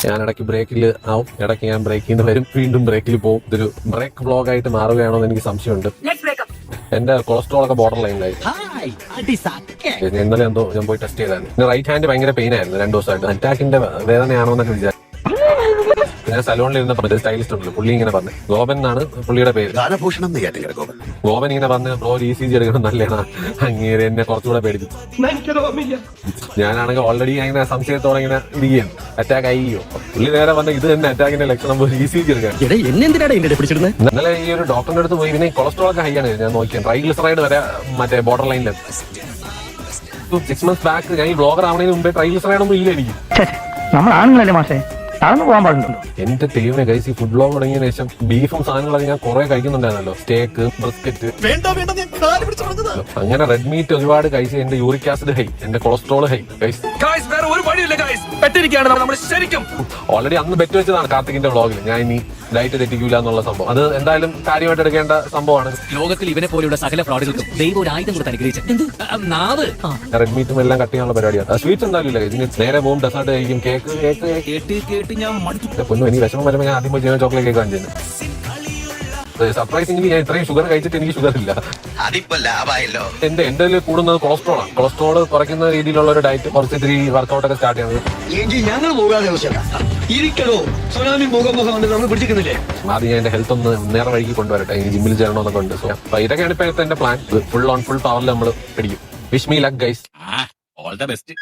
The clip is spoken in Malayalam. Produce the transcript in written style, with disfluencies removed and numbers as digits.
ഞാൻ ഇടയ്ക്ക് ബ്രേക്കിൽ ആവും, ഇടയ്ക്ക് ഞാൻ ബ്രേക്കിൽ നിന്ന് വരും, വീണ്ടും ബ്രേക്കിൽ പോകും. ഇതൊരു ബ്രേക്ക് വ്ളോഗ് ആയിട്ട് മാറുകയാണോ എന്ന് എനിക്ക് സംശയമുണ്ട്. എന്റെ കൊളസ്ട്രോൾ ഒക്കെ ബോർഡർ ലൈനിലായി. ഇന്നലെ എന്തോ ഞാൻ പോയി ടെസ്റ്റ് ചെയ്തായിരുന്നു. റൈറ്റ് ഹാൻഡ് ഭയങ്കര പെയിൻ ആയിരുന്നു 2 ദിവസമായിട്ട്. അറ്റാക്കിന്റെ വേദനയാണോ എന്നൊക്കെ വിചാരിച്ചു. ഞാൻ സലൂണിൽ ഇരുന്നപ്പോൾ സ്റ്റൈലിസ്റ്റ് ഉണ്ടല്ലോ, പുള്ളി ഇങ്ങനെ പറഞ്ഞു, ഗോപൻ എന്നാണ് പുള്ളിയുടെ പേര്. ഗോപൻ ഇങ്ങനെ പറഞ്ഞ് ബ്രോ ECG എടുക്കണം നല്ലതാണ്, അങ്ങേരെ എന്നെ കുറച്ചുകൂടെ പേടിപ്പിച്ചു. ഞാനാണെങ്കിൽ ഓൾറെഡി അങ്ങനെ സംശയത്തോടെ ഇങ്ങനെ ഇരിക്കുകയാണ്, അറ്റാക്ക് അയ്യോ. പുള്ളി നേരെ പറഞ്ഞ ഇത് തന്നെ അറ്റാക്കിന്റെ ലക്ഷണം, ECG എടുക്കാൻ. ഇന്നലെ ഈ ഒരു ഡോക്ടറിന്റെ അടുത്ത് പോയി, പിന്നെ കൊളസ്ട്രോൾ ഒക്കെ ഹൈ ആണ് ഞാൻ നോക്കിയത്. ട്രൈഗ്ലിസറൈഡ് വരെ മറ്റേ ബോർഡർ ലൈനിൽ 6 months ബാക്ക് ഞാൻ ഈ ബ്ലോഗർ ആവുന്നതിന് മുമ്പേ ട്രൈഗ്ലിസറൈഡ് ഒന്നും ഇല്ല എനിക്ക്. നമ്മൾ ആണുങ്ങളല്ലേ മാഷേ, താഴ്ന്നു പോകാൻ പാടുണ്ടോ? എന്റെ ദൈവമേ ഗൈസ്, ഈ ഫുഡ് ബ്ലോഗ് തുടങ്ങിയതിനു ശേഷം ബീഫും സാധനങ്ങളൊക്കെ ഞാൻ കുറെ കഴിക്കുന്നുണ്ടായിരുന്നല്ലോ. സ്റ്റേക്ക്, ബ്രിസ്ക്കറ്റ്, അങ്ങനെ റെഡ് മീറ്റ് ഒരുപാട് കഴിച്ച് എന്റെ യൂറിക് ആസിഡ് ഹൈ, എന്റെ കൊളസ്ട്രോൾ ഹൈ. ഓൾറെഡി അന്ന് ബെറ്റ് വെച്ചതാണ് കാർത്തികിന്റെ വ്ളോഗിൽ, ഞാൻ ഇനി ഡയറ്റ് തെറ്റിക്കൂല എന്നുള്ള സംഭവം. അത് എന്തായാലും കാര്യമായിട്ട് എടുക്കേണ്ട സംഭവമാണ്. ലോകത്തിൽ ഇവനെ പോലെയുള്ള സകല ഫ്രോഡുകൾക്കും ദൈവം ഒരു ആയുധം കൊടുത്ത് അനുഗ്രഹിച്ചു. റെഡ് മീറ്റും എല്ലാം കട്ട് ചെയ്യാനുള്ള പരിപാടിയാണ്. സ്വീറ്റ്സ് എന്തായാലും ഇല്ല, ഇതിന് നേരെ പോകും ഡെസേർട്ട് കഴിക്കും. കേട്ട് ഞാൻ പൊന്നു, എനിക്ക് വിഷമം വരുമ്പോൾ ഞാൻ ആദ്യം പോയി ചെയ്യുന്ന ചോക്ലേറ്റ് കേക്ക് വാങ്ങിച്ചു. സർപ്രൈസിംഗിലി ഞാൻ ഇത്രയും ഷുഗർ കഴിച്ചിട്ട് എനിക്ക് ഷുഗർ ഇല്ല. എന്റെ കൂടുന്നത് കൊളസ്ട്രോളാണ്. കൊളസ്ട്രോൾ കുറയ്ക്കുന്ന രീതിയിലുള്ള ഒരു ഡയറ്റ്, കുറച്ച് ഇത്തിരി വർക്കൗട്ട് ഒക്കെ സ്റ്റാർട്ട് ചെയ്യുന്നത്. ആദ്യം ഞാൻ എന്റെ ഹെൽത്ത് ഒന്ന് നേരെ വഴിക്ക് കൊണ്ടുവരട്ടെ, ഈ ജിമ്മിൽ ചേരണമെന്നൊക്കെ ഉണ്ട്. സോ ഇതൊക്കെയാണ് ഇപ്പൊ എന്റെ പ്ലാൻ. ഫുൾ പവറിൽ നമ്മൾ പിടിക്കും. Wish me luck guys. All the best.